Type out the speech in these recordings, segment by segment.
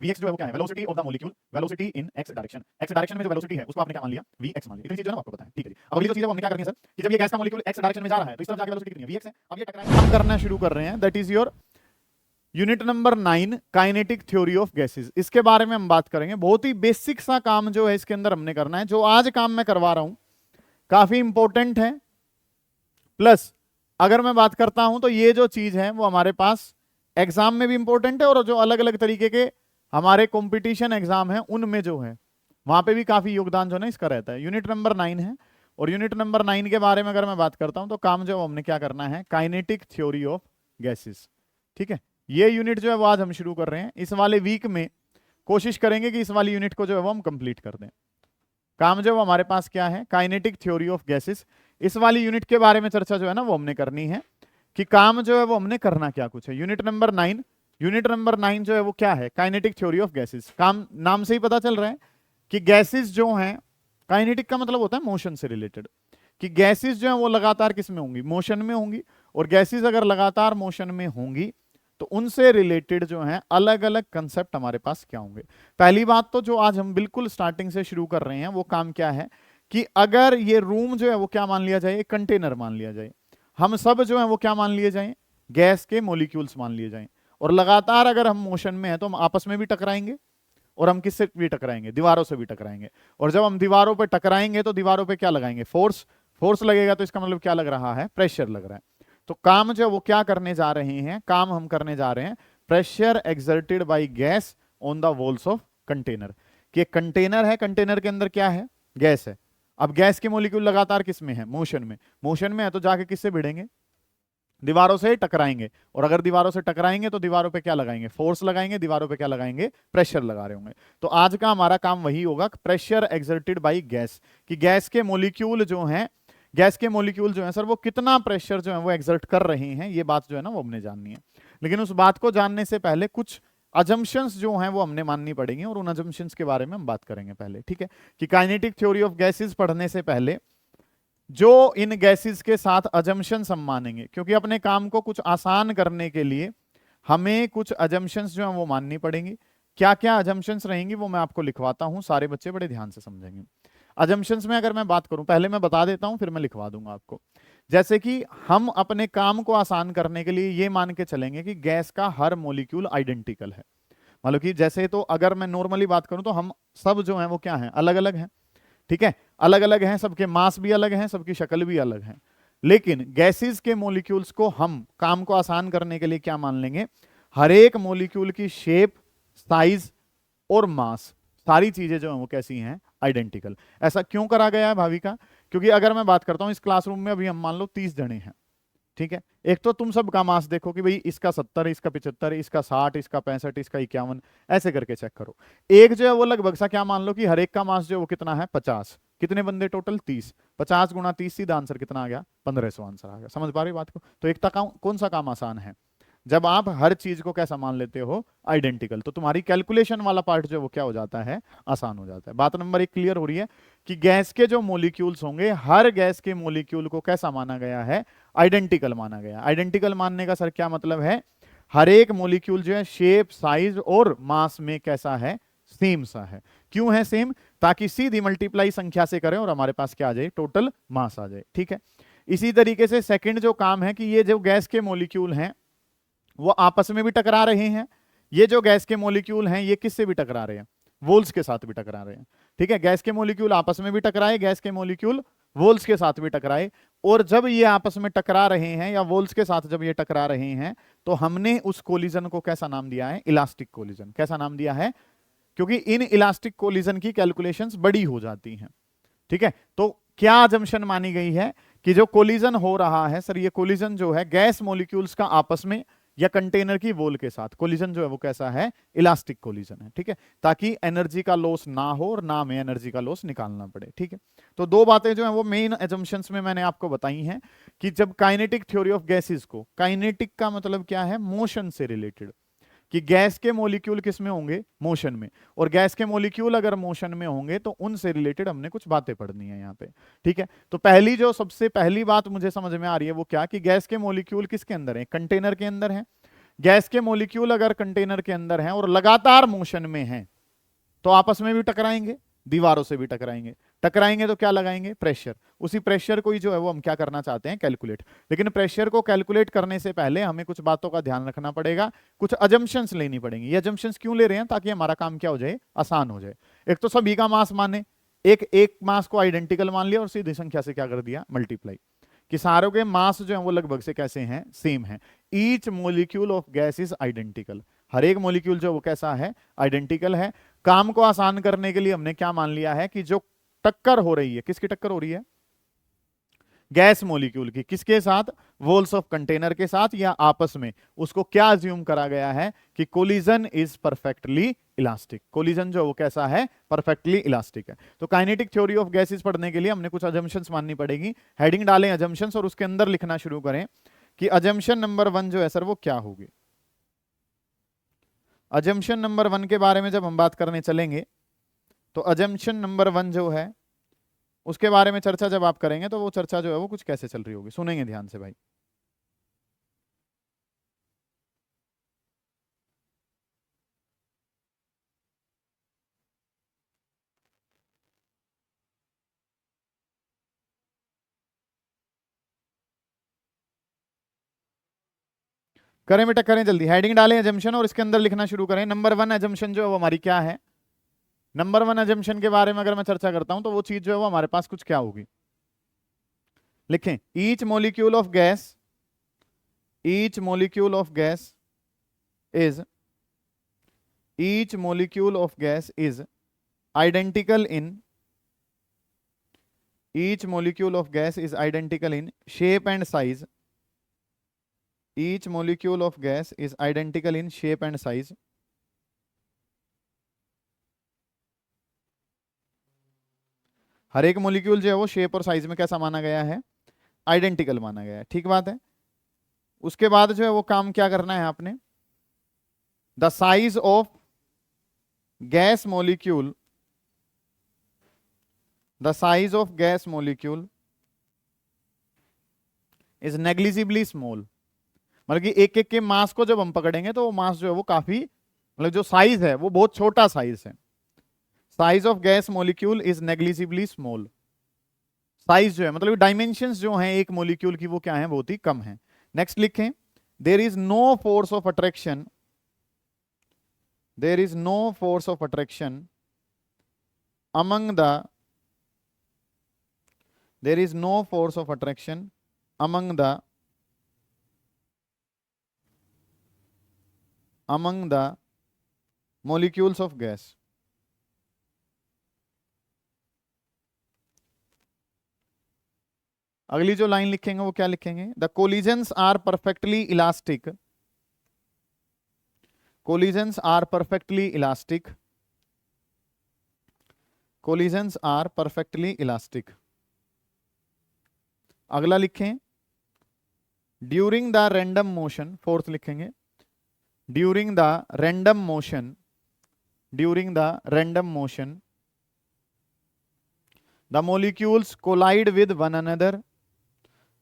Vx जो है वो क्या है, velocity of the molecule, velocity in x direction, x direction में जो वेलोसिटी है उसको आपने क्या मान लिया, Vx मान लिया। इतनी चीज जो है ना आपको पता है, ठीक है जी। अब अगली जो चीज है वो हमने क्या करनी है सर, कि जब ये गैस का मॉलिक्यूल x डायरेक्शन में जा रहा है तो इस तरफ जाके वेलोसिटी कितनी है, Vx है। अब ये टकराएगा, हम करना शुरू कर रहे हैं, that is your unit number 9, kinetic theory of gases. इसके बारे में हम बात करेंगे। बहुत ही बेसिक सा काम जो है इसके अंदर हमने करना है। जो आज काम मैं करवा रहा हूं काफी इंपॉर्टेंट है, प्लस अगर मैं बात करता हूं तो ये जो चीज है वो हमारे पास एग्जाम में भी इंपॉर्टेंट है, और जो अलग अलग तरीके के हमारे कंपटीशन एग्जाम है उनमें जो है वहां पे भी काफी योगदान जो है ना इसका रहता है। यूनिट नंबर 9 है, और यूनिट नंबर 9 के बारे में अगर मैं बात करता हूं तो काम जो हमने क्या करना है, काइनेटिक थ्योरी ऑफ गैसेस। ठीक है, ये यूनिट जो है वो आज हम शुरू कर रहे हैं। इस वाले वीक में कोशिश करेंगे कि इस वाली यूनिट को जो है वो हम कंप्लीट कर दें। काम जो हमारे पास क्या है, काइनेटिक थ्योरी ऑफ गैसेस। इस वाली यूनिट के बारे में चर्चा जो है ना वो हमने करनी है, कि काम जो है वो हमने करना क्या कुछ है। यूनिट नंबर 9, यूनिट नंबर 9 जो है वो क्या है, काइनेटिक थ्योरी ऑफ गैसेस। काम नाम से ही पता चल रहा है कि गैसेस जो हैं, काइनेटिक का मतलब होता है मोशन से रिलेटेड, कि गैसेस जो है वो लगातार किस में होंगी, मोशन में होंगी। और गैसेस अगर लगातार मोशन में होंगी तो उनसे रिलेटेड जो है अलग अलग कंसेप्ट हमारे पास क्या होंगे। पहली बात तो जो आज हम बिल्कुल स्टार्टिंग से शुरू कर रहे हैं वो काम क्या है, कि अगर ये रूम जो है वो क्या मान लिया जाए, कंटेनर मान लिया जाए, हम सब जो है वो क्या मान लिए जाए, गैस के मॉलिक्यूल्स मान लिए जाएं, और लगातार अगर हम मोशन में हैं तो हम आपस में भी टकराएंगे, और हम किससे भी टकराएंगे, दीवारों से भी टकराएंगे। और जब हम दीवारों पर टकराएंगे तो दीवारों पे क्या लगाएंगे, फोर्स। फोर्स लगेगा तो इसका मतलब क्या लग रहा है, प्रेशर लग रहा है। तो काम जो वो क्या करने जा रहे हैं, काम हम करने जा रहे हैं pressure exerted by gas on the walls of container. कि कंटेनर है, कंटेनर के अंदर क्या है, गैस है। अब गैस के मॉलिक्यूल लगातार किस में है, मोशन में। मोशन में है तो जाके किससे भिड़ेंगे, दीवारों से टकराएंगे। और अगर दीवारों से टकराएंगे तो दीवारों पे क्या लगाएंगे, फोर्स लगाएंगे, दीवारों पे क्या लगाएंगे, प्रेशर लगा रहे होंगे। तो आज का हमारा काम वही होगा, प्रेशर एक्सर्टेड बाय गैस, कि गैस के मॉलिक्यूल जो हैं, गैस के मॉलिक्यूल जो हैं सर वो कितना प्रेशर जो है वो एक्सर्ट कर रहे हैं, ये बात जो है ना वो हमने जाननी है। लेकिन उस बात को जानने से पहले कुछ अजम्पशंस जो हैं वो हमने माननी पड़ेंगी, और उन अजम्पशंस के बारे में हम बात करेंगे पहले। ठीक है, कि काइनेटिक थ्योरी ऑफ गैसेस पढ़ने से पहले जो इन गैसेस के साथ अजम्पशंस हम मानेंगे, क्योंकि अपने काम को कुछ आसान करने के लिए हमें कुछ अजम्पशंस जो हैं वो माननी पड़ेंगी। क्या क्या अजम्पशंस रहेंगी वो मैं आपको लिखवाता हूं, सारे बच्चे बड़े ध्यान से समझेंगे। अजम्पशंस में अगर मैं बात करूं, पहले मैं बता देता हूं फिर मैं लिखवा दूंगा आपको। जैसे कि हम अपने काम को आसान करने के लिए ये मान के चलेंगे कि गैस का हर मॉलिक्यूल आइडेंटिकल है। मतलब कि जैसे, तो अगर मैं नॉर्मली बात करूं तो हम सब जो हैं वो क्या हैं, अलग अलग हैं। ठीक है, अलग अलग हैं, सबके मास भी अलग हैं, सबकी शक्ल भी अलग है। लेकिन गैसेस के मॉलिक्यूल्स को हम काम को आसान करने के लिए क्या मान लेंगे, हर एक मॉलिक्यूल की शेप, साइज और मास, सारी चीजें जो हैं वो कैसी हैं, आइडेंटिकल। ऐसा क्यों करा गया है भाविका, क्योंकि अगर मैं बात करता हूं इस क्लासरूम में अभी हम मान लो 30 जने हैं। ठीक है, एक तो तुम सबका मास देखो कि भाई इसका 70 है, इसका 75 है, इसका 60, इसका 65, इसका 51, ऐसे करके चेक करो। एक जो है वो लगभग सा क्या मान लो कि हर एक का मास जो है वो कितना है, 50। कितने बंदे टोटल, 30। 50 गुणा 30, सीधा आंसर कितना आ गया, 1500 आंसर आ गया। समझ पा रही बात को। तो एक तक कौन सा काम आसान है, जब आप हर चीज को कैसा मान लेते हो, आइडेंटिकल। तो तुम्हारी कैलकुलेशन वाला पार्ट जो वो क्या हो जाता है, आसान हो जाता है। बात नंबर 1 क्लियर हो रही है, कि गैस के जो मॉलिक्यूल्स होंगे, हर गैस के मॉलिक्यूल को कैसा माना गया है, आइडेंटिकल माना गया। आइडेंटिकल मानने का सर क्या मतलब है, हर एक मॉलिक्यूल जो है शेप, साइज और मास में कैसा है, सेम सा है। क्यों है सेम, ताकि सीधी मल्टीप्लाई संख्या से करें और हमारे पास क्या आ जाए, टोटल मास आ जाए। ठीक है, इसी तरीके से सेकंड जो काम है, कि ये जो गैस के मॉलिक्यूल हैं वो आपस में भी टकरा रहे हैं। ये जो गैस के मॉलिक्यूल हैं ये किससे भी टकरा रहे हैं, वोल्स के साथ भी टकरा रहे हैं। ठीक है, गैस के मॉलिक्यूल आपस में भी टकराए, गैस के मॉलिक्यूल वोल्स के साथ भी टकराए। और जब ये आपस में टकरा रहे हैं या वोल्स के साथ जब ये टकरा रहे हैं तो हमने उस कोलिजन को कैसा नाम दिया है, इलास्टिक कोलिजन। कैसा नाम दिया है, क्योंकि इन इलास्टिक कोलिजन की कैलकुलेशंस बड़ी हो जाती हैं। ठीक है, तो क्या अजम्पशन मानी गई है, कि जो कोलिजन हो रहा है सर, ये कोलिजन जो है गैस मॉलिक्यूल्स का आपस में या कंटेनर की वॉल के साथ, कोलिजन जो है वो कैसा है, इलास्टिक कोलिजन है। ठीक है, ताकि एनर्जी का लॉस ना हो और ना में एनर्जी का लॉस निकालना पड़े। ठीक है, तो दो बातें जो है वो मेन एजम्पशंस में मैंने आपको बताई हैं, कि जब काइनेटिक थ्योरी ऑफ गैसेस को, काइनेटिक का मतलब क्या है, मोशन से रिलेटेड, कि गैस के मॉलिक्यूल किस में होंगे, मोशन में। और गैस के मॉलिक्यूल अगर मोशन में होंगे तो उनसे रिलेटेड हमने कुछ बातें पढ़नी है यहाँ पे। ठीक है, तो पहली जो सबसे पहली बात मुझे समझ में आ रही है वो क्या, कि गैस के मॉलिक्यूल किसके अंदर है, कंटेनर के अंदर है। गैस के मॉलिक्यूल अगर कंटेनर के अंदर हैं और लगातार मोशन में हैं तो आपस में भी टकराएंगे, दीवारों से भी टकराएंगे। टकराएंगे तो क्या लगाएंगे? प्रेशर। उसी प्रेशर को ही जो है वो हम क्या करना चाहते हैं? कैलकुलेट। लेकिन प्रेशर को कैलकुलेट करने से पहले हमें कुछ बातों का ध्यान रखना पड़ेगा, कुछ अजम्पशंस लेनी पड़ेंगी। ये अजम्पशंस क्यों ले रहे हैं? ताकि हमारा काम क्या हो जाए? आसान हो जाए। एक तो सभी का मास माने, एक मास को आइडेंटिकल मान लिया और सीधी संख्या से क्या कर दिया? मल्टीप्लाई। कि सारों के मास जो है वो लगभग से कैसे हैं? सेम है। Each molecule of gas is identical. हर एक मोलिक्यूल जो वो कैसा है? आइडेंटिकल है। काम को आसान करने के लिए हमने क्या मान लिया है कि जो टक्कर हो रही है, किसकी टक्कर हो रही है? गैस मॉलिक्यूल की। किसके साथ? वॉल्स ऑफ कंटेनर के साथ या आपस में। उसको क्या अज्यूम करा गया है कि collision is perfectly elastic. Collision जो वो कैसा है? परफेक्टली इलास्टिक है। तो काइनेटिक थ्योरी ऑफ गैसेस पढ़ने के लिए हमने कुछ अजम्पशंस माननी पड़ेगी। हेडिंग डालें अजम्पशंस और उसके अंदर लिखना शुरू करें कि अजम्पशन नंबर 1 जो है सर वो क्या होगी। अजम्पशन नंबर 1 के बारे में जब हम बात करने चलेंगे तो अजम्पशन नंबर 1 जो है उसके बारे में चर्चा जब आप करेंगे तो वो चर्चा जो है वो कुछ कैसे चल रही होगी, सुनेंगे ध्यान से भाई। करें बेटा करें, जल्दी हेडिंग डालें अजम्पशन और इसके अंदर लिखना शुरू करें। नंबर 1 अजम्पशन जो है वो हमारी क्या है? नंबर 1 अजम्पशन के बारे में अगर मैं चर्चा करता हूं तो वो चीज जो है वो हमारे पास कुछ क्या होगी? लिखें, each molecule of gas, each molecule of gas is, each molecule of gas is identical in, each molecule of gas is identical in shape and size, each molecule of gas is identical in shape and size, हर एक molecule जो है वो shape और size में कैसा माना गया है? आइडेंटिकल माना गया है। ठीक बात है। उसके बाद जो है वो काम क्या करना है आपने? The size of gas molecule, the size of gas molecule is negligibly small. मतलब कि एक एक के मास को जब हम पकड़ेंगे तो वो मास जो है वो काफी, मतलब जो साइज है वो बहुत छोटा साइज है। Size of gas molecule is negligibly small. Size जो है मतलब डायमेंशंस जो हैं एक मॉलिक्यूल की वो क्या है? बहुत ही कम है। नेक्स्ट लिखें, there is no force of attraction, there is no force of attraction among the, there is no force of attraction among the, among the molecules of gas। अगली जो लाइन लिखेंगे वो क्या लिखेंगे? The collisions are perfectly elastic, collisions are perfectly elastic, collisions are perfectly elastic. अगला लिखें, during the random motion, fourth लिखेंगे, during the random motion, during the random motion the molecules collide with one another,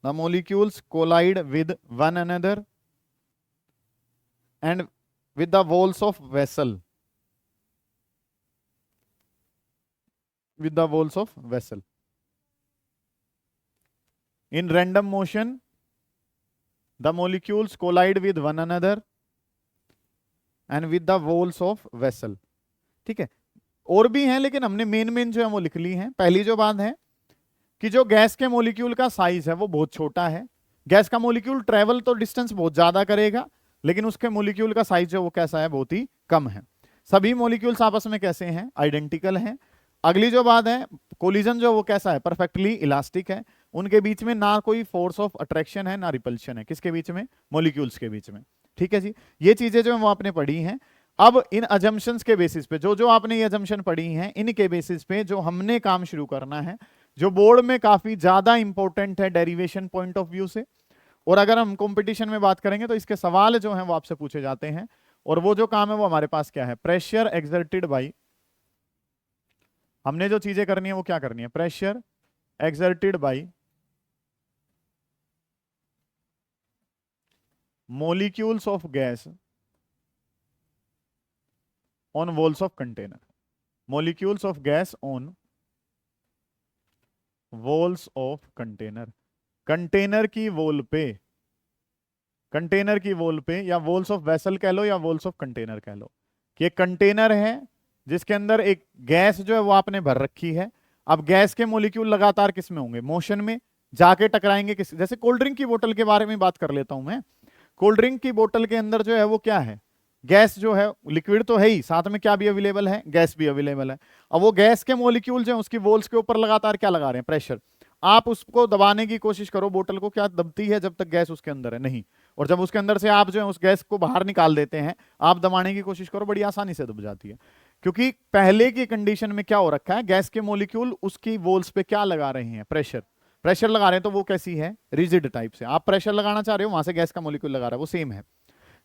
the molecules collide with one another and with the walls of vessel, with the walls of vessel। In random motion the molecules collide with one another and with the walls of vessel। ठीक है, और भी हैं लेकिन हमने main जो है वो लिख ली है। पहली जो बात है कि जो गैस के मॉलिक्यूल का साइज है वो बहुत छोटा है। गैस का मॉलिक्यूल ट्रेवल तो डिस्टेंस बहुत ज्यादा करेगा लेकिन उसके मॉलिक्यूल का साइज जो वो कैसा है? बहुत ही कम है। सभी मॉलिक्यूल्स आपस में कैसे हैं? आइडेंटिकल हैं। अगली जो बात है, कोलिजन जो वो कैसा है? परफेक्टली इलास्टिक है। उनके बीच में ना कोई फोर्स ऑफ अट्रैक्शन है ना रिपल्शन है। किसके बीच में? मॉलिक्यूल्स के बीच में। ठीक है जी, ये चीजें जो है वो आपने पढ़ी हैं। अब इन अजम्पशंस के बेसिस पे जो जो आपने ये अजम्पशन पढ़ी हैं इनके बेसिस पे जो हमने काम शुरू करना है, जो बोर्ड में काफी ज्यादा इंपॉर्टेंट है डेरिवेशन पॉइंट ऑफ व्यू से, और अगर हम कंपटीशन में बात करेंगे तो इसके सवाल जो हैं वो आपसे पूछे जाते हैं। और वो जो काम है वो हमारे पास क्या है? प्रेशर एक्सर्टेड बाई, हमने जो चीजें करनी है वो क्या करनी है? Pressure exerted by molecules of gas on walls of container, molecules of gas on walls of container, container की वॉल पे, कंटेनर की वॉल पे, या वॉल्स ऑफ वेसल कह लो या वॉल्स ऑफ कंटेनर कह लो, कि एक कंटेनर है जिसके अंदर एक गैस जो है वो आपने भर रखी है। अब गैस के मॉलिक्यूल लगातार किस में होंगे, मोशन में, जाके टकराएंगे किस, जैसे कोल्ड ड्रिंक की बोतल के बारे में बात कर लेता हूं मैं। कोल्ड ड्रिंक की बोतल के अंदर जो है वो क्या है, गैस जो है, लिक्विड तो है ही, साथ में क्या भी अवेलेबल है, गैस भी अवेलेबल है। अब वो गैस के मॉलिक्यूल जो है उसकी वॉल्स के ऊपर लगातार क्या लगा रहे हैं, प्रेशर। आप उसको दबाने की कोशिश करो बोतल को, क्या दबती है जब तक गैस उसके अंदर है, नहीं। और जब उसके अंदर से आप जो है उस गैस को बाहर निकाल देते हैं, आप दबाने की कोशिश करो, बड़ी आसानी से दब जाती है। क्योंकि पहले की कंडीशन में क्या हो रखा है, गैस के मॉलिक्यूल उसकी वॉल्स पे क्या लगा रहे हैं, प्रेशर, प्रेशर लगा रहे हैं। तो वो कैसी है, रिजिड टाइप से। आप प्रेशर लगाना चाह रहे हो, वहां से गैस का मॉलिक्यूल लगा रहा है, वो सेम है।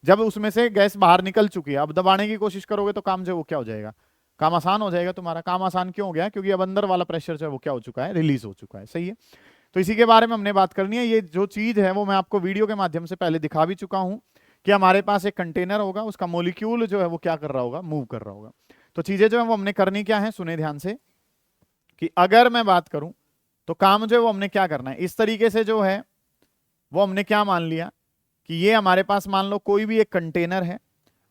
जब उसमें से गैस बाहर निकल चुकी है, अब दबाने की कोशिश करोगे तो काम जो है वो क्या हो जाएगा, काम आसान हो जाएगा तुम्हारा। काम आसान क्यों हो गया, क्योंकि अब अंदर वाला प्रेशर जो है वो क्या हो चुका है, रिलीज हो चुका है। सही है, तो इसी के बारे में हमने बात करनी है। ये जो चीज है वो मैं आपको वीडियो के माध्यम से पहले दिखा भी चुका हूं, कि हमारे पास एक कंटेनर होगा, उसका मॉलिक्यूल जो है वो क्या कर रहा होगा, मूव कर रहा होगा। तो चीजें जो है वो हमने करनी क्या है, सुने ध्यान से, कि अगर मैं बात करूं तो काम जो है वो हमने क्या करना है, इस तरीके से जो है वो हमने क्या मान लिया, कि ये हमारे पास मान लो कोई भी एक कंटेनर है,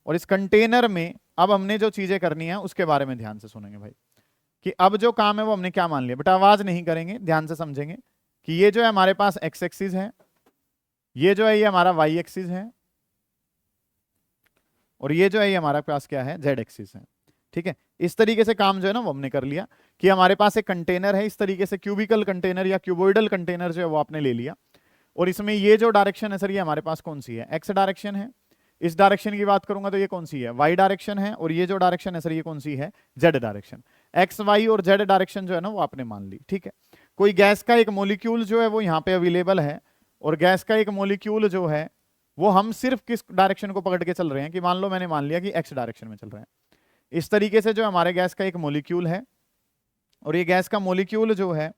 और इस कंटेनर में अब हमने जो चीजें करनी है उसके बारे में ध्यान से सुनेंगे भाई। कि अब जो काम है वो हमने क्या मान लिया, बेटा आवाज नहीं करेंगे, ध्यान से समझेंगे। कि ये जो है हमारे पास एक्स एक्सिस है, ये जो है ये हमारा वाई एक्सिस है, और ये जो है ये हमारे पास क्या है, जेड एक्सिस है। ठीक है, इस तरीके से काम जो है ना वो हमने कर लिया, कि हमारे पास एक कंटेनर है, इस तरीके से क्यूबिकल कंटेनर या क्यूबोइडल कंटेनर जो है वो आपने ले लिया। और इसमें ये जो डायरेक्शन है सर, ये हमारे पास कौन सी है, एक्स डायरेक्शन है। इस डायरेक्शन की बात करूंगा तो ये कौन सी है, वाई डायरेक्शन है। और ये जो डायरेक्शन है सर, ये कौन सी है, जेड डायरेक्शन। एक्स वाई और जेड डायरेक्शन जो है ना वो आपने मान ली। ठीक है, कोई गैस का एक मॉलिक्यूल जो है वो यहाँ पे अवेलेबल है, और गैस का एक मॉलिक्यूल जो है वो हम सिर्फ किस डायरेक्शन को पकड़ के चल रहे हैं, कि मान लो मैंने मान लिया कि एक्स डायरेक्शन में चल रहे हैं। इस तरीके से जो हमारे गैस का एक मॉलिक्यूल है, और ये गैस का मॉलिक्यूल जो है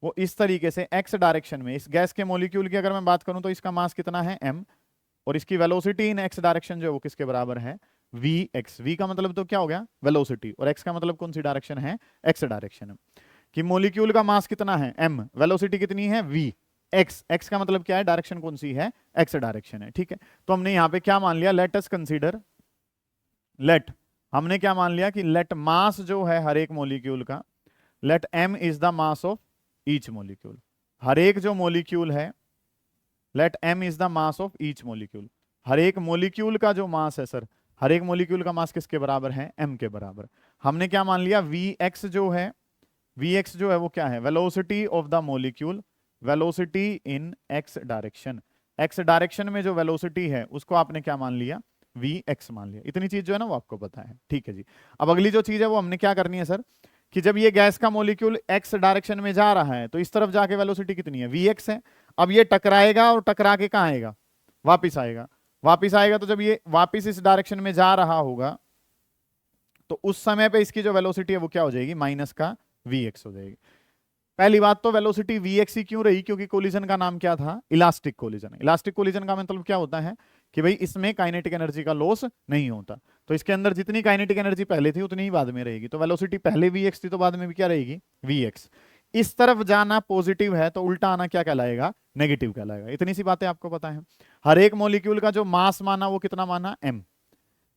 वो इस तरीके से एक्स डायरेक्शन में, इस गैस के मॉलिक्यूल की अगर मैं बात करूं तो इसका मास कितना है, m, और इसकी वेलोसिटी इन एक्स डायरेक्शन जो है वो किसके बराबर है, vx। v का मतलब तो क्या हो गया, वेलोसिटी, और x का मतलब कौन सी डायरेक्शन है, एक्स डायरेक्शन है। कि मॉलिक्यूल का मास कितना है, m, वेलोसिटी कितनी है, v, x का मतलब क्या है, डायरेक्शन कौन सी है, एक्स डायरेक्शन है। ठीक है, तो हमने यहाँ पे क्या मान लिया, लेट अस कंसीडर, लेट, हमने क्या मान लिया कि लेट मास जो है हर एक मॉलिक्यूल का, let m is the mass of each molecule. हर एक जो मॉलिक्यूल है, let m is the mass of each molecule. हर एक मॉलिक्यूल का जो मास है सर, हर एक मॉलिक्यूल का मास किसके बराबर है, m के बराबर। हमने क्या मान लिया, vx जो है, vx जो है वो क्या है, velocity of the molecule, velocity in x direction. x direction में जो वेलोसिटी है उसको आपने क्या मान लिया, vx मान लिया। इतनी चीज जो है ना वो आपको पता है। ठीक है जी, अब अगली जो चीज है वो हमने क्या करनी है सर, कि जब ये गैस का मॉलिक्यूल x डायरेक्शन में जा रहा है तो इस तरफ जाके वेलोसिटी कितनी है, vx है। अब ये टकराएगा और टकरा के कहाँ आएगा, वापिस आएगा। वापिस आएगा तो जब ये वापिस इस डायरेक्शन में जा रहा होगा तो उस समय पे इसकी जो वेलोसिटी है वो क्या हो जाएगी, माइनस का vx हो जाएगी। पहली बात तो वेलोसिटी vx ही क्यों रही, क्योंकि कोलिजन का नाम क्या था, इलास्टिक कोलिजन। इलास्टिक कोलिजन का मतलब क्या होता है, कि भाई इसमें काइनेटिक एनर्जी का लॉस नहीं होता। तो इसके अंदर जितनी काइनेटिक एनर्जी पहले थी उतनी ही बाद में रहेगी। तो वेलोसिटी पहले vx थी तो बाद में भी क्या रहेगी, vx। इस तरफ जाना पॉजिटिव है तो उल्टा आना क्या कहलाएगा, नेगेटिव कहलाएगा। इतनी सी बातें आपको पता है। हर एक मॉलिक्यूल का जो मास माना वो कितना माना, m।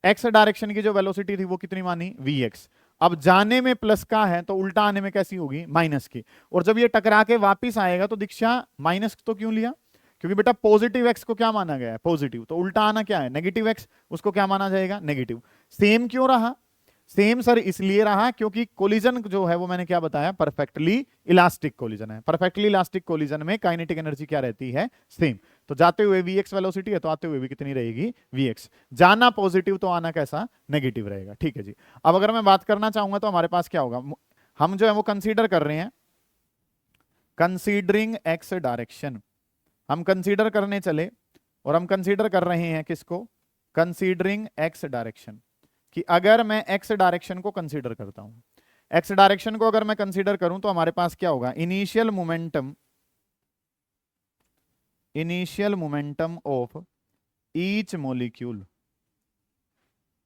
एक्स डायरेक्शन की जो वेलोसिटी थी वो कितनी मानी, vx। अब जाने में प्लस का है तो उल्टा आने में कैसी होगी, माइनस की। और जब ये टकरा के वापिस आएगा तो दीक्षा माइनस तो क्यों लिया, क्योंकि बेटा पॉजिटिव एक्स को क्या माना गया है, पॉजिटिव। तो उल्टा आना क्या है, नेगेटिव एक्स, उसको क्या माना जाएगा, नेगेटिव। सेम क्यों रहा, सेम सर इसलिए रहा क्योंकि कोलिजन जो है वो मैंने क्या बताया, परफेक्टली इलास्टिक कोलिजन है। परफेक्टली इलास्टिक कोलिजन में काइनेटिक एनर्जी क्या रहती है, सेम। तो जाते हुए vx वेलोसिटी है तो आते हुए भी कितनी रहेगी, vx। जाना पॉजिटिव तो आना कैसा, नेगेटिव रहेगा। ठीक है जी, अब अगर मैं बात करना चाहूंगा तो हमारे पास क्या होगा, हम जो है वो कंसीडर कर रहे हैं, कंसीडरिंग एक्स डायरेक्शन। हम कंसीडर करने चले और हम कंसीडर कर रहे हैं किसको, कंसीडरिंग एक्स डायरेक्शन। कि अगर मैं एक्स डायरेक्शन को कंसीडर करता हूं, एक्स डायरेक्शन को अगर मैं कंसीडर करूं तो हमारे पास क्या होगा, initial momentum, initial momentum of each molecule,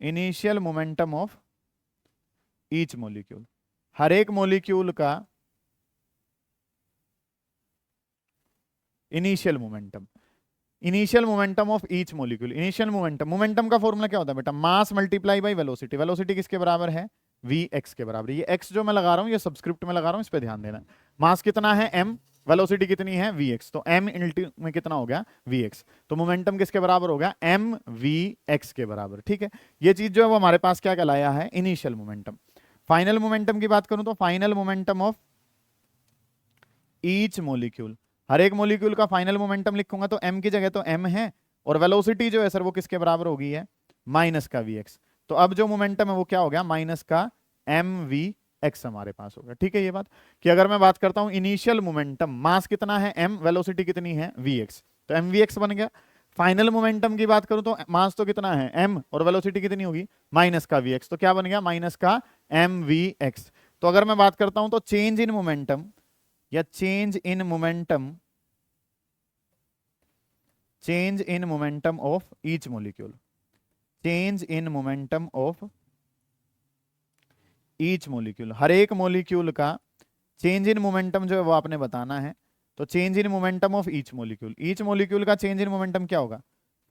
initial momentum of each molecule, हर एक मोलिक्यूल का initial momentum, initial momentum of each molecule. Initial momentum, momentum का फॉर्मूला क्या होता है बेटा, mass multiply by velocity. Velocity किसके बराबर है, वी एक्स के बराबर। ये एक्स जो मैं लगा रहा हूं ये सबस्क्रिप्ट में लगा रहा हूं, इस पे ध्यान देना। मास कितना है m, वेलोसिटी कितनी है वी एक्स, तो m इंटू में कितना हो गया वी एक्स, तो मोमेंटम किसके बराबर हो गया m वी एक्स के बराबर। ठीक है, ये चीज जो है वो हमारे पास क्या कहलाया है, इनिशियल मोमेंटम। फाइनल मोमेंटम की बात करूं तो final momentum of each molecule, हर एक मोलिक्यूल का फाइनल मोमेंटम लिखूंगा तो m की जगह तो m है, और वेलोसिटी जो है सर वो किसके बराबर होगी है, माइनस का वी एक्स। तो अब जो मोमेंटम है वो क्या हो गया, माइनस का एम वी एक्स हमारे पास होगा। ठीक है, ये बात कि अगर मैं बात करता हूं इनिशियल मोमेंटम, मास कितना है m, वेलोसिटी कितनी है वी एक्स, तो एम वी एक्स बन गया। फाइनल मोमेंटम की बात करूं तो मास तो कितना है m, और वेलोसिटी कितनी होगी माइनस का वी एक्स, तो क्या बन गया माइनस का एम वी एक्स। तो अगर मैं बात करता हूं तो चेंज इन मोमेंटम या change in momentum, change in momentum of each molecule, change in momentum of each molecule, हर एक मोलिक्यूल का चेंज इन मोमेंटम जो है वो आपने बताना है। तो change in momentum of each molecule, each molecule का चेंज इन मोमेंटम क्या होगा,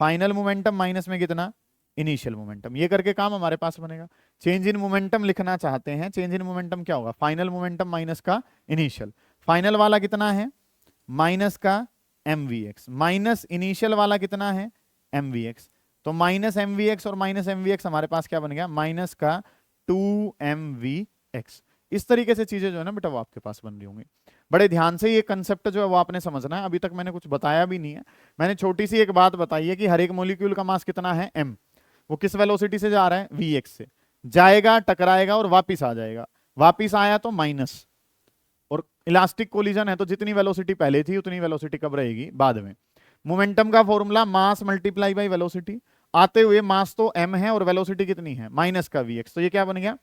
फाइनल मोमेंटम माइनस में कितना, इनिशियल मोमेंटम। ये करके काम हमारे पास बनेगा। चेंज इन मोमेंटम लिखना चाहते हैं, चेंज इन मोमेंटम क्या होगा, फाइनल मोमेंटम माइनस का इनिशियल। फाइनल वाला कितना है, माइनस का m v x, minus initial वाला कितना है एम वी एक्स, तो माइनस एम वी एक्स और माइनस एम वी एक्स हमारे पास क्या बन गया, माइनस का 2mvx। इस तरीके से चीजें जो है ना बेटा वो आपके पास बन रही होंगी। बड़े ध्यान से ये कंसेप्ट जो है वो आपने समझना है। अभी तक मैंने कुछ बताया भी नहीं है, मैंने छोटी सी एक बात बताई है कि हर एक मॉलिक्यूल का मास कितना है m, वो किस वेलोसिटी से जा रहा है vx से, जाएगा टकराएगा और वापिस आ जाएगा, वापिस आया तो माइनस, और इलास्टिक कोलिजन है तो जितनी वेलोसिटी पहले थी उतनी वेलोसिटी कब रहेगी बाद में। मोमेंटम का formula mass multiply by velocity, आते हुए मास तो m है और वेलोसिटी कितनी है माइनस का vx, तो ये क्या बन गया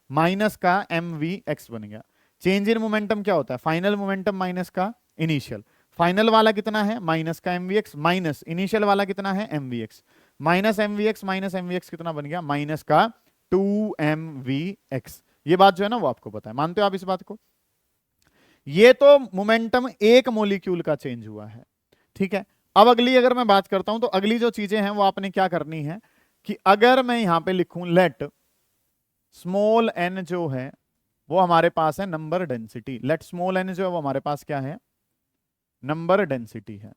माइनस का एम वी एक्स बन गया। चेंज इन मोमेंटम क्या होता है, फाइनल मोमेंटम माइनस का इनिशियल, फाइनल वाला कितना है माइनस का m v x, minus initial वाला कितना है m v x, minus m v x minus m v x कितना बन गया माइनस का 2mvx। ये बात जो है ना वो आपको पता है, मानते हो आप इस बात को। ये तो मोमेंटम एक मोलिक्यूल का चेंज हुआ है। ठीक है, अब अगली अगर मैं बात करता हूं तो अगली जो चीजें हैं वो आपने क्या करनी है कि अगर मैं यहां पे लिखूं लेट स्मॉल n जो है वो हमारे पास है number density, let small n जो है वो हमारे पास क्या है नंबर डेंसिटी है।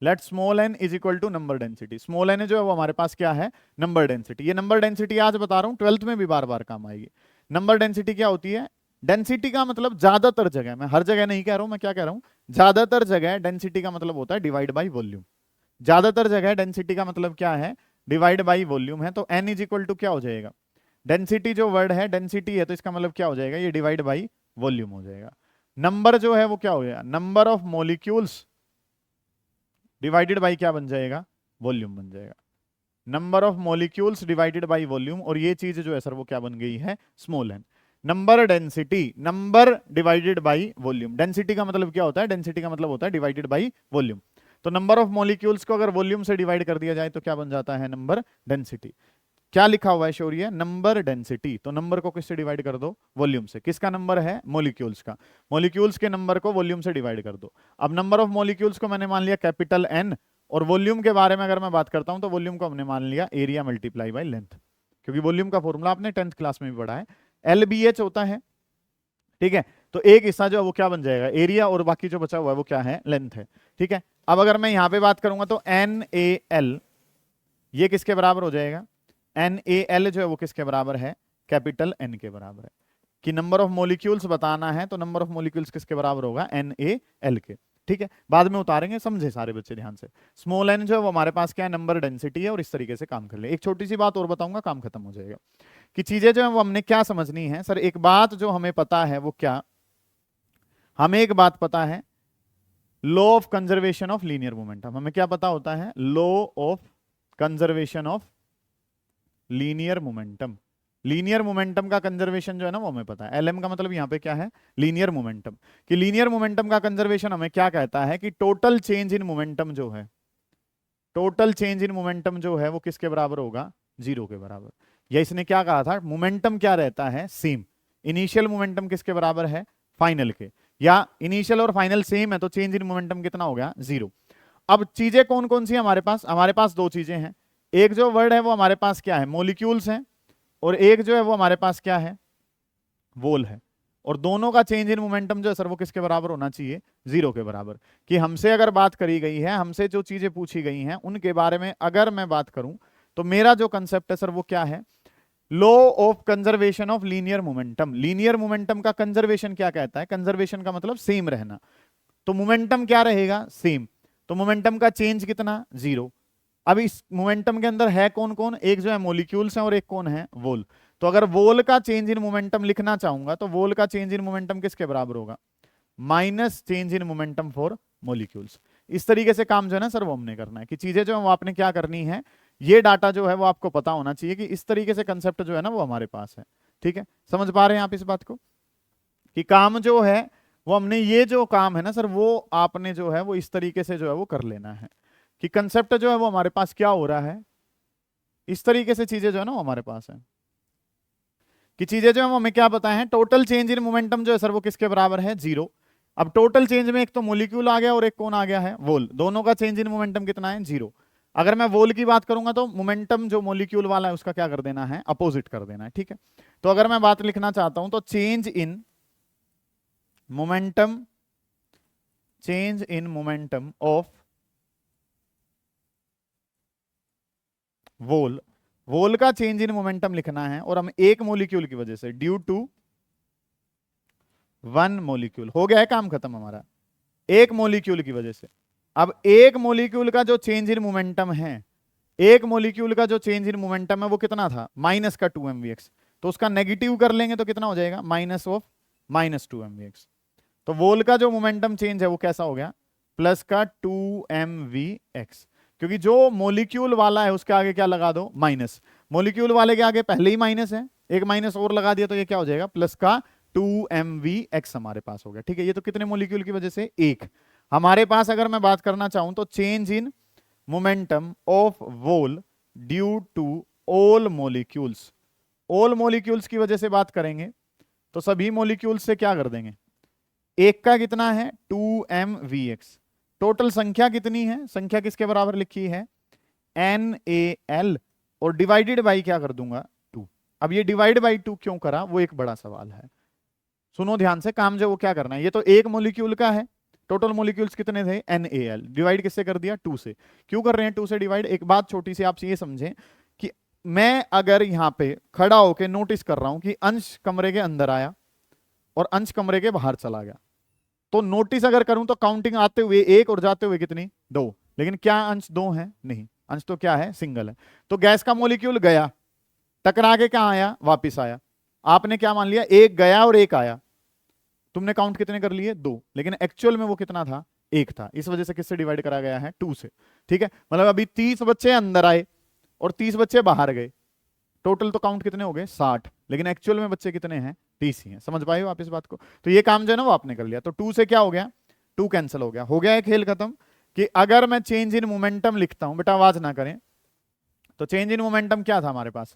Let small n is equal to number density, small n जो है वो हमारे पास क्या है नंबर डेंसिटी। ये नंबर डेंसिटी आज बता रहा हूं, 12th में भी बार बार काम आएगी। नंबर डेंसिटी क्या होती है, डेंसिटी का मतलब ज्यादातर जगह, मैं हर जगह नहीं कह रहा हूं, मैं क्या कह रहा हूं ज्यादातर जगह डेंसिटी का मतलब होता है डिवाइड बाई वॉल्यूम। ज्यादातर जगह डेंसिटी का मतलब क्या है डिवाइड बाई वॉल्यूम है, तो n इज इक्वल टू क्या हो जाएगा, डेंसिटी जो वर्ड है डेंसिटी है तो इसका मतलब क्या हो जाएगा ये डिवाइड बाई वॉल्यूम हो जाएगा। नंबर जो है वो क्या हो जाएगा number of molecules divided by क्या बन जाएगा वॉल्यूम बन जाएगा, number of molecules divided by volume, और ये चीज जो है सर वो क्या बन गई है small n। Number density, number divided by volume, density का मतलब क्या होता है, डेंसिटी का मतलब होता है डिवाइडेड बाई वॉल्यूम। तो नंबर ऑफ मॉलिक्यूल्स को अगर वॉल्यूम से डिवाइड कर दिया जाए तो क्या बन जाता है नंबर डेंसिटी। क्या लिखा हुआ है शौर्य, नंबर डेंसिटी, तो नंबर को किससे डिवाइड कर दो वॉल्यूम से, किसका नंबर है मॉलिक्यूल्स का, मॉलिक्यूल्स के नंबर को वॉल्यूम से डिवाइड कर दो। अब नंबर ऑफ मॉलिक्यूल्स को मैंने मान लिया कैपिटल N, और वॉल्यूम के बारे में अगर मैं बात करता हूं तो वॉल्यूम को हमने मान लिया एरिया मल्टीप्लाई बाई लेंथ, क्योंकि वॉल्यूम का फॉर्मूला आपने 10th क्लास में भी पढ़ा है LBH होता है। ठीक है, तो एक हिस्सा जो है वो क्या बन जाएगा एरिया, और बाकी जो बचा हुआ है वो क्या है लेंथ है। ठीक है, अब अगर मैं यहां पे बात करूंगा तो NaL ये किसके बराबर हो जाएगा, NaL जो है वो किसके बराबर है कैपिटल N के बराबर है। कि नंबर ऑफ मॉलिक्यूल्स बताना है तो नंबर ऑफ मॉलिक्यूल्स किसके बराबर होगा NaL के। ठीक है, बाद में उतारेंगे, समझे सारे बच्चे ध्यान से। स्मॉल n जो है वो हमारे पास क्या है नंबर डेंसिटी है, और इस तरीके से काम कर ले। एक छोटी सी बात और बताऊंगा काम खत्म हो जाएगा, कि चीजें जो है वो हमने क्या समझनी है। सर एक बात जो हमें पता है वो क्या, हमें एक बात पता है law of conservation of linear momentum, हमें क्या पता होता है law of conservation of linear momentum. Linear momentum का कंजर्वेशन जो है ना वो हमें पता है, LM का मतलब यहां पे क्या है लीनियर मोमेंटम। कि लीनियर मोमेंटम का कंजर्वेशन हमें क्या कहता है कि टोटल चेंज इन मोमेंटम जो है, टोटल चेंज इन मोमेंटम जो है वो किसके बराबर होगा, 0 के बराबर। या इसने क्या कहा था, मोमेंटम क्या रहता है, सेम। इनिशियल मोमेंटम किसके बराबर है, फाइनल के। या इनिशियल और फाइनल सेम है तो चेंज इन मोमेंटम कितना हो गया, 0। अब चीजें कौन कौन सी हमारे पास दो चीजें हैं। एक जो वर्ड है वो हमारे पास क्या है, मोलिक्यूल्स हैं, और एक जो है वो हमारे पास क्या है, वोल है। और दोनों का चेंज इन मोमेंटम जो है सर वो किसके बराबर होना चाहिए, 0 के बराबर। कि हमसे अगर बात करी गई है, हमसे जो चीजें पूछी गई हैं उनके बारे में अगर मैं बात करूं तो मेरा जो कंसेप्ट है सर वो क्या है, law of conservation of linear momentum. Linear momentum का कंजर्वेशन क्या कहता है, कंजर्वेशन का मतलब सेम रहना। तो मोमेंटम क्या रहेगा, सेम। तो मोमेंटम का चेंज कितना, 0। अब इस मोमेंटम के अंदर है कौन कौन, एक जो है मोलिक्यूल्स हैं और एक कौन है, वोल। तो अगर वोल का चेंज इन मोमेंटम लिखना चाहूंगा तो वोल का चेंज इन मोमेंटम किसके बराबर होगा, minus change in momentum for molecules. इस तरीके से काम जो है ना सर वो हमने करना है, कि चीजें जो है वो आपने क्या करनी है, ये डाटा जो है वो आपको पता होना चाहिए कि इस तरीके से कंसेप्ट जो है ना वो हमारे पास है। ठीक है, समझ पा रहे हैं आप इस बात को, कि काम जो है वो हमने, ये जो काम है ना सर वो आपने जो है वो इस तरीके से जो है वो कर लेना है, कि कंसेप्ट जो है वो हमारे पास क्या हो रहा है, इस तरीके से चीजें जो है ना वो हमारे पास है। कि चीजें जो है वो हमें क्या पता है, टोटल चेंज इन मोमेंटम जो है सर वो किसके बराबर है, 0। अब टोटल चेंज में एक तो मोलिक्यूल आ गया और एक कौन आ गया है, वोल। दोनों का चेंज इन मोमेंटम कितना है, 0। अगर मैं वोल की बात करूंगा तो मोमेंटम जो मोलिक्यूल वाला है उसका क्या कर देना है, अपोजिट कर देना है। ठीक है, तो अगर मैं बात लिखना चाहता हूं तो change in momentum, change in momentum of wall, wall का चेंज इन मोमेंटम लिखना है, और हम एक मोलिक्यूल की वजह से, ड्यू टू वन मोलिक्यूल, हो गया है काम खत्म हमारा, एक मोलिक्यूल की वजह से। अब एक मोलिक्यूल का जो चेंज इन मोमेंटम है, एक मोलिक्यूल का जो चेंज इन मोमेंटम है वो कितना था, माइनस का 2mvx। तो उसका नेगेटिव कर लेंगे तो कितना हो जाएगा, माइनस ऑफ माइनस 2mvx। तो वोल का जो मोमेंटम चेंज है वो कैसा हो गया, प्लस का 2mvx। क्योंकि जो मोलिक्यूल वाला है उसके आगे क्या लगा दो, माइनस। मोलिक्यूल वाले के आगे पहले ही माइनस है, एक माइनस और लगा दिया तो ये क्या हो जाएगा, प्लस का 2mvx हमारे पास हो गया। ठीक है, ये तो कितने मोलिक्यूल की वजह से, एक। हमारे पास अगर मैं बात करना चाहूं तो change in momentum of wall due to all molecules, all molecules की वजह से बात करेंगे तो सभी मोलिक्यूल्स से क्या कर देंगे, एक का कितना है, 2mvx। टोटल संख्या कितनी है, संख्या किसके बराबर लिखी है, NaL, और डिवाइडेड बाई क्या कर दूंगा, 2। अब ये डिवाइड बाई 2 क्यों करा, वो एक बड़ा सवाल है। सुनो ध्यान से, काम जो वो क्या करना है, ये तो एक मोलिक्यूल का है, टोटल मोलिक्यूल्स कितने थे, NaL, डिवाइड किससे कर दिया, 2 से। क्यों कर रहे हैं 2 से डिवाइड, एक बात छोटी सी आपसे ये समझें कि मैं अगर यहां पे खड़ा होकर नोटिस कर रहा हूं कि अंश कमरे के अंदर आया और अंश कमरे के बाहर चला गया, तो नोटिस अगर करूं तो काउंटिंग आते हुए 1 और जाते हुए कितनी, 2। लेकिन क्या अंश 2 है, नहीं, अंश तो क्या है, सिंगल है। तो गैस का मोलिक्यूल गया, टकरा के क्या आया, वापिस आया। आपने क्या मान लिया, एक गया और एक आया, तुमने काउंट कितने कर लिए, 2, लेकिन एक्चुअल में वो कितना था, 1 था। इस वजह से किससे डिवाइड करा गया है, 2 से। ठीक है, मतलब अभी 30 बच्चे अंदर आए और 30 बच्चे बाहर गए, टोटल तो काउंट कितने हो गए, 60, लेकिन एक्चुअल में बच्चे कितने हैं, 30 ही हैं। समझ पाए हो आप इस बात को। तो ये काम जो है ना वो आपने कर लिया, तो 2 से क्या हो गया, 2 कैंसिल हो गया है खेल खत्म। कि अगर मैं चेंज इन मोमेंटम लिखता हूं, बेटा आवाज ना करें, तो चेंज इन मोमेंटम क्या था हमारे पास,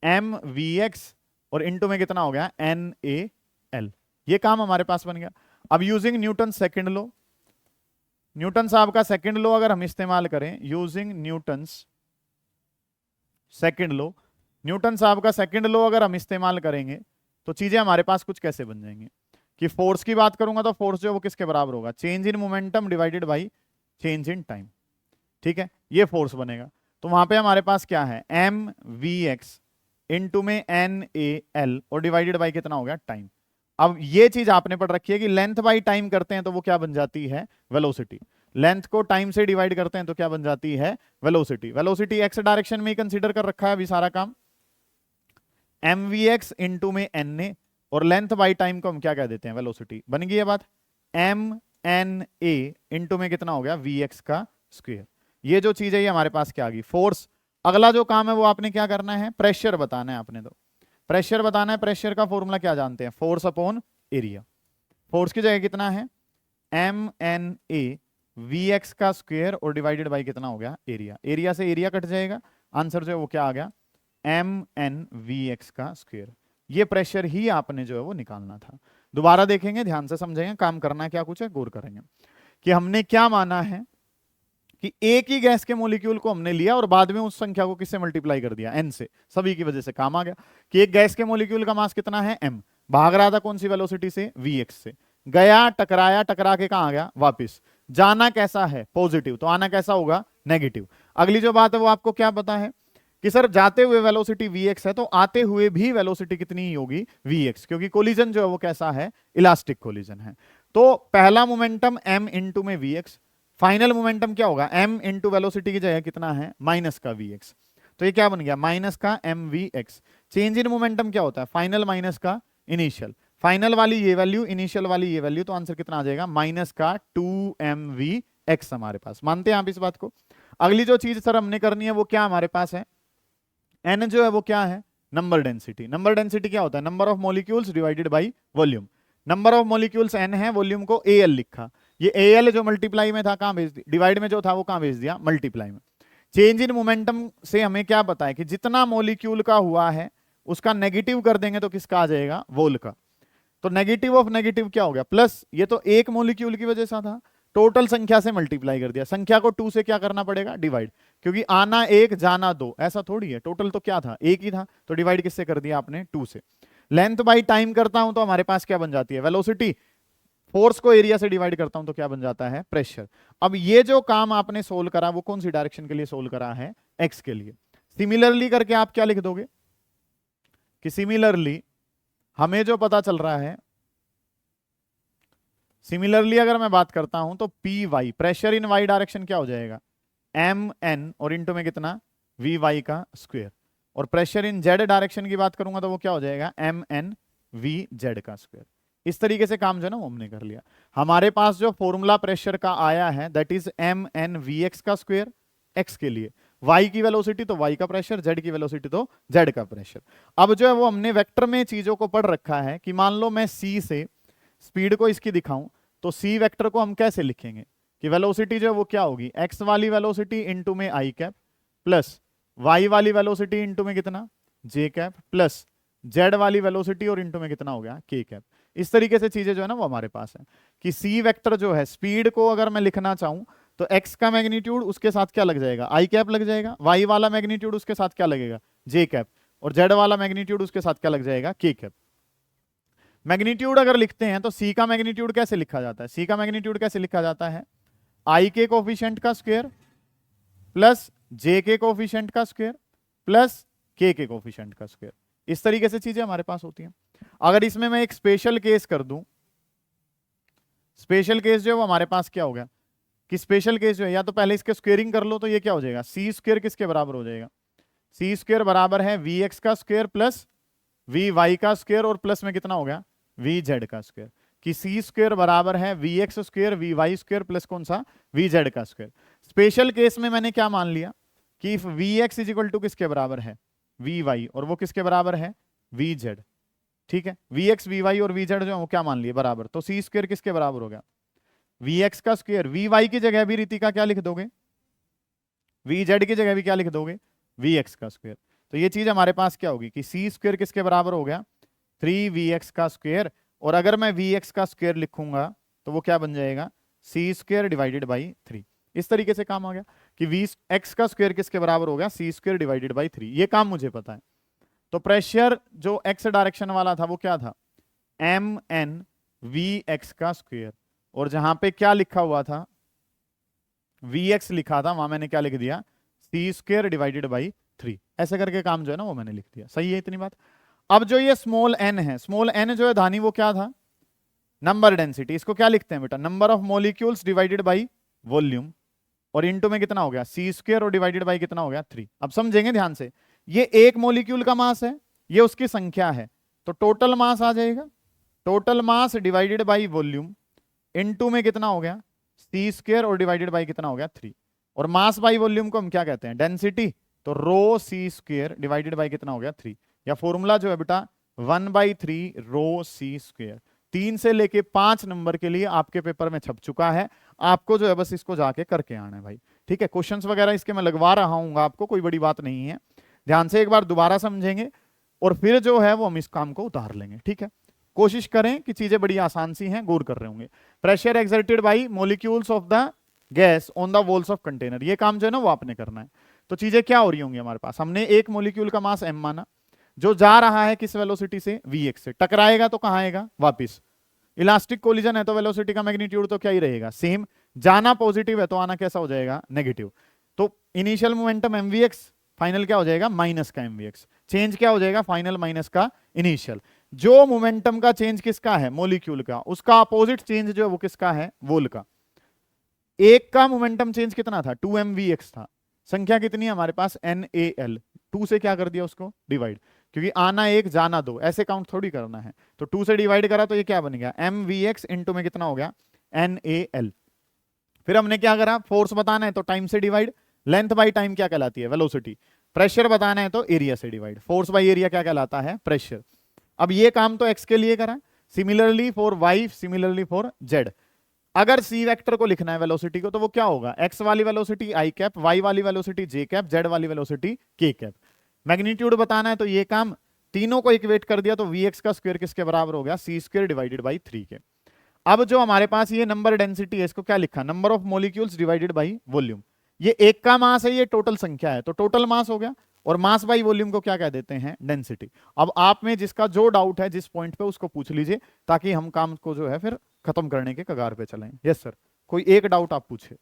mvx, और इनटू में कितना हो गया, NaL। ये काम हमारे पास बन गया। अब using Newton second law, Newton साहब का सेकंड लॉ अगर हम इस्तेमाल करें, using Newton's second law, Newton साहब का सेकंड लॉ अगर हम इस्तेमाल करेंगे तो चीजें हमारे पास कुछ कैसे बन जाएंगी। कि फोर्स की बात करूंगा तो फोर्स जो है वो किसके बराबर होगा, change in momentum divided by change in time. ठीक है, ये फोर्स बनेगा। तो वहां पे हमारे पास क्या है, mvx इनटू में NaL, और डिवाइडेड बाई कितना हो गया, टाइम। अब ये चीज आपने पढ़ रखी है कि लेंथ बाई टाइम करते हैं तो वो क्या बन जाती है, वेलोसिटी। लेंथ को टाइम से डिवाइड करते हैं तो क्या बन जाती है, वेलोसिटी। वेलोसिटी एक्स डायरेक्शन में ही कंसीडर कर रखा है अभी सारा काम, mvx इनटू में Na, और लेंथ बाई टाइम को हम क्या कह देते हैं, वेलोसिटी। बन गई है बात, mNa इनटू में कितना हो गया, vx का स्क्वायर। ये जो चीज है ये हमारे पास क्या आ गई, फोर्स। अगला जो काम है वो आपने क्या करना है, प्रेशर बताना है आपने। तो प्रेशर बताना है, प्रेशर का फॉर्मूला क्या जानते हैं, फोर्स अपॉन एरिया। फोर्स की जगह कितना है, mNa Vx का स्क्वायर और डिवाइडेड बाई कितना हो गया, एरिया। एरिया से एरिया कट जाएगा, आंसर जो है वो क्या आ गया, MnVx का स्क्वायर। ये प्रेशर ही आपने जो है वो निकालना था। दोबारा देखेंगे, ध्यान से समझेंगे, काम करना क्या कुछ है, गौर करेंगे कि हमने क्या माना है कि एक ही गैस के मॉलिक्यूल को हमने लिया और बाद में उस संख्या को किससे मल्टीप्लाई कर दिया, n से। सभी की वजह से काम आ गया कि एक गैस के मॉलिक्यूल का मास कितना है, m, भाग रहा था कौन सी वेलोसिटी से, vx से, गया टकराया, टकरा के कहां आ गया, वापस। जाना कैसा है, पॉजिटिव, तो आना कैसा होगा, नेगेटिव। अगली जो बात है वो आपको क्या पता है कि सर जाते हुए वेलोसिटी vx है तो आते हुए भी वेलोसिटी कितनी ही होगी, vx, क्योंकि कोलिजन जो है वो कैसा है, इलास्टिक कोलिजन है। तो पहला मोमेंटम m इंटू में vx, फाइनल मोमेंटम क्या होगा, m इंटू वेलोसिटी की जगह कितना है, माइनस का vx, तो ये क्या बन गया, माइनस का mvx। चेंज इन मोमेंटम क्या होता है, फाइनल माइनस का इनिशियल, फाइनल वाली ये वैल्यू, इनिशियल वाली ये वैल्यू, तो आंसर कितना आ जाएगा, माइनस का 2mvx हमारे पास। मानते हैं आप इस बात को। अगली जो चीज सर हमने करनी है वो क्या हमारे पास है, n जो है वो क्या है, नंबर डेंसिटी। नंबर डेंसिटी क्या होता है, number of molecules divided by volume. Number of molecules n है, वॉल्यूम को al लिखा, ये al जो मल्टीप्लाई में था कहां भेज दिया, डिवाइड में जो था वो कहां भेज दिया, मल्टीप्लाई में। चेंज इन मोमेंटम से हमें क्या पता है कि जितना मॉलिक्यूल का हुआ है उसका नेगेटिव कर देंगे तो किसका आ जाएगा, वोल का। तो नेगेटिव ऑफ नेगेटिव क्या हो गया, प्लस, ये तो एक मॉलिक्यूल की वजह से था, टोटल संख्या से मल्टीप्लाई कर दिया, संख्या को 2 से क्या करना पड़ेगा, डिवाइड, क्योंकि आना 1 जाना 2, ऐसा थोड़ी है, टोटल तो क्या था, 1 ही था, तो डिवाइड किससे कर दिया आपने, 2 से। लेंथ बाई टाइम करता हूं तो हमारे पास क्या बन जाती है, वेलोसिटी, फोर्स को एरिया से डिवाइड करता हूं तो क्या बन जाता है, प्रेशर। अब ये जो काम आपने सोल्व करा वो कौन सी डायरेक्शन के लिए सोल्व करा है, एक्स के लिए। सिमिलरली करके आप क्या लिख दोगे कि सिमिलरली हमें जो पता चल रहा है, सिमिलरली अगर मैं बात करता हूं तो p y, pressure in y direction क्या हो जाएगा, एम एन, और इनटू में कितना, वी वाई का स्क्वायर। और प्रेशर इन जेड डायरेक्शन की बात करूंगा तो वो क्या हो जाएगा, एम एन वी जेड का स्क्वायर। इस तरीके से काम जो है ना वो हमने कर लिया। हमारे पास जो फॉर्मूला प्रेशर का आया है that is m n v x का स्क्वायर, एक्स के लिए, y की वेलोसिटी तो y का प्रेशर, z की वेलोसिटी तो z का प्रेशर। अब जो है वो हमने वेक्टर में चीजों को पढ़ रखा है कि मान लो मैं c से स्पीड को इसकी दिखाऊं तो c वेक्टर को हम कैसे लिखेंगे कि वेलोसिटी जो है वो क्या होगी, x वाली वेलोसिटी इंटू में i कैप, प्लस y वाली वेलोसिटी इंटू में कितना, j कैप, प्लस z वाली वेलोसिटी और इंटू में कितना हो गया, k कैप। इस तरीके से चीजें जो है ना वो हमारे पास है कि c वेक्टर जो है, स्पीड को अगर मैं लिखना चाहूं तो x का मैग्नीट्यूड उसके साथ क्या लग जाएगा, i कैप लग जाएगा, y वाला मैग्नीट्यूड उसके साथ क्या लगेगा, j कैप, और z वाला मैग्नीट्यूड उसके साथ क्या लग जाएगा, k कैप। मैग्नीट्यूड अगर लिखते हैं तो c का मैग्नीट्यूड कैसे लिखा जाता है, c का मैग्नीट्यूड कैसे लिखा जाता है, i के कोफिशिएंट का स्क्वायर प्लस j के कोफिशिएंट का स्क्वायर प्लस k के कोफिशिएंट का स्क्वायर। इस तरीके से चीजें हमारे पास होती हैं। अगर इसमें मैं एक स्पेशल केस कर दूं, स्पेशल केस जो है वो हमारे पास क्या हो गया कि स्पेशल केस जो है, या तो पहले इसके स्क्वेयरिंग कर लो तो ये क्या हो जाएगा, सी स्क्वायर किसके बराबर हो जाएगा, सी स्क्वायर बराबर है वी एक्स का स्क्वायर प्लस वी वाई का स्क्वायर और प्लस में कितना हो गया, वी जेड का स्क्वायर, कि सी स्क्वायर बराबर है v x square v y square plus कौन सा, वी जेड का स्क्वायर। स्पेशल केस में मैंने क्या मान लिया कि v x is equal to किसके बराबर है, वी वाई, और वो किसके बराबर है, वी जेड। ठीक है, वी एक्स वी वाई और वी जेड जो है वो क्या मान लिए बराबर, तो सी स्क्वायर किसके बराबर हो गया, वी एक्स का स्क्वायर, वी वाई की जगह भी रीतिका क्या लिख दोगे, वी जेड की जगह भी क्या लिख दोगे, वी एक्स का स्क्वायर। तो ये चीज हमारे पास क्या होगी कि सी स्क्वायर किसके बराबर हो गया, 3vx का स्क्वायर, और अगर मैं vx का स्क्वायर लिखूंगा तो वो क्या बन जाएगा, सी स्क्वायर डिवाइडेड बाई 3। इस तरीके से काम आ गया कि वी एक्स का स्क्वायर किसके बराबर हो गया, सी स्क्वायर डिवाइडेड बाई 3। ये काम मुझे पता है। तो प्रेशर जो एक्स डायरेक्शन वाला था वो क्या था, एम एन वी एक्स का स्क्वायर, और जहां पे क्या लिखा हुआ था, vx लिखा था, वहां मैंने क्या लिख दिया, सी स्क्वायर डिवाइडेड बाई 3। ऐसे करके काम जो है ना वो मैंने लिख दिया। सही है इतनी बात। अब जो ये स्मॉल n है, स्मॉल n जो है धानी, वो क्या था, नंबर डेंसिटी। इसको क्या लिखते हैं बेटा, number of molecules divided by volume, और इनटू में कितना हो गया, सी स्क्वायर और डिवाइडेड बाई कितना हो गया, 3। अब समझेंगे ध्यान से, ये एक मॉलिक्यूल का मास है, ये उसकी संख्या है, तो टोटल मास आ जाएगा, total mass divided by volume into में कितना हो गया, सी स्क्वायर और डिवाइडेड बाई कितना हो गया, 3। और मास बाई वॉल्यूम को हम क्या कहते हैं, डेंसिटी, तो रो सी स्क्वायर डिवाइडेड बाई कितना हो गया, 3। या फॉर्मूला जो है बेटा 1/3 रो सी स्क्वायर। 3 से लेके 5 नंबर के लिए आपके पेपर में छप चुका है। आपको जो है बस इसको जाके करके आना है भाई, ठीक है। क्वेश्चंस वगैरह इसके मैं लगवा रहा हूँ आपको, कोई बड़ी बात नहीं है। ध्यान से एक बार दोबारा समझेंगे और फिर जो है वो हम इस काम को उतार लेंगे, ठीक है। कोशिश करें कि चीजें बड़ी आसान सी हैं, गौर कर रहे होंगे। Pressure exerted by molecules of the gas on the walls of container, ये काम जो है ना वो आपने करना है। तो चीजें क्या हो रही होंगी हमारे पास, हमने एक मोलिक्यूल का मास m माना, जो जा रहा है किस वेलोसिटी से, vx से, टकराएगा तो कहां आएगा, वापिस। इलास्टिक कोलिजन है तो वेलोसिटी का मैग्नीट्यूड तो क्या ही रहेगा, सेम। जाना पॉजिटिव है तो आना कैसा हो जाएगा, नेगेटिव। तो इनिशियल मोमेंटम mvx, फाइनल क्या हो जाएगा, माइनस का mvx। चेंज क्या हो जाएगा, फाइनल माइनस का इनिशियल। जो मोमेंटम का चेंज किसका है, मोलिक्यूल का, उसका अपोजिट चेंज जो है वो किसका है, वोल का। एक का मोमेंटम चेंज कितना था, 2mvx था। संख्या कितनी है हमारे पास, NaL। 2 से क्या कर दिया उसको डिवाइड, क्योंकि आना एक जाना दो, ऐसे काउंट थोड़ी करना है। तो 2 से डिवाइड करा तो ये क्या बन गया, mvx इंटू में कितना हो गया, NaL। फिर हमने क्या करा, फोर्स बताना है तो टाइम से डिवाइड, लेंथ बाई टाइम क्या कहलाती है, वेलोसिटी। प्रेशर बताना है तो एरिया से डिवाइड, फोर्स बाई एरिया क्या कहलाता है, प्रेशर। अब ये काम तो x के लिए करा, similarly for y, similarly for z। अगर c वेक्टर को लिखना है वेलोसिटी को, तो वो क्या होगा, x वाली वेलोसिटी i कैप, y वाली वेलोसिटी j कैप, z वाली वेलोसिटी k कैप। मैग्नीट्यूड बताना है तो ये काम, तीनों को इक्वेट कर दिया तो vx का स्क्वायर किसके बराबर हो गया, c स्क्वायर डिवाइडेड बाई 3 के। अब जो हमारे पास ये नंबर डेंसिटी है, इसको क्या लिखा, number of molecules divided by volume. ये एक का मास है, ये टोटल संख्या है, तो टोटल मास हो गया, और मास बाई वॉल्यूम को क्या कह देते हैं, डेंसिटी। अब आप में जिसका जो डाउट है जिस पॉइंट पे, उसको पूछ लीजिए, ताकि हम काम को जो है फिर खत्म करने के कगार पे चलें। यस सर, कोई एक डाउट आप पूछे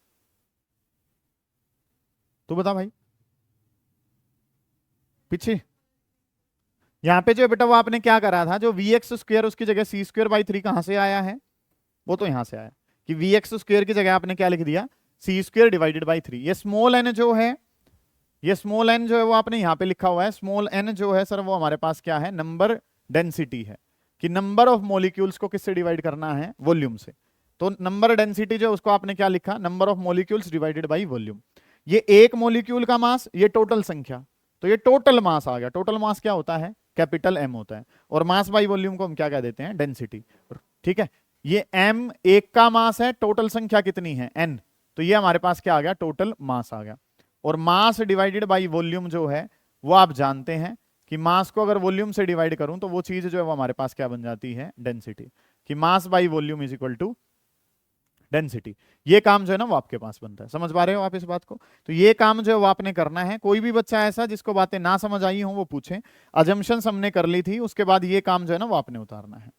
तो बता भाई। पीछे यहां पे जो बेटा वो आपने क्या करा था, जो vx स्क्वायर उसकी जगह c स्क्वायर बाई 3 कहां से आया है, वो तो यहां से आया कि vx स्क्वायर की जगह आपने क्या लिख दिया, c स्क्वायर डिवाइडेड बाई 3। ये स्मॉल n जो है, ये स्मॉल n जो है वो आपने यहां पे लिखा हुआ है। स्मॉल n जो है सर वो हमारे पास क्या है, नंबर डेंसिटी है, कि नंबर ऑफ मॉलिक्यूल्स को किससे डिवाइड करना है, वॉल्यूम से। तो नंबर डेंसिटी जो है उसको आपने क्या लिखा, number of molecules divided by volume. ये एक मॉलिक्यूल का मास, ये टोटल संख्या, तो ये टोटल मास आ गया। टोटल मास क्या होता है, कैपिटल M होता है, और मास बाई वॉल्यूम को हम क्या कह देते हैं, डेंसिटी। ठीक है, ये M एक का मास है, टोटल संख्या कितनी है, N, तो ये हमारे पास क्या आ गया, टोटल मास आ गया। और मास डिवाइडेड बाई वॉल्यूम जो है वो आप जानते हैं कि मास को अगर वॉल्यूम से डिवाइड करूं तो वो चीज जो है वो हमारे पास क्या बन जाती है, डेंसिटी, कि mass by volume is equal to density. ये काम जो है ना वो आपके पास बनता है। समझ पा रहे हो आप इस बात को? तो ये काम जो है वो आपने करना है। कोई भी बच्चा ऐसा जिसको बातें ना समझ आई हो वो पूछे। अजम्पशंस हमने कर ली थी, उसके बाद ये काम जो है ना वो आपने उतारना है।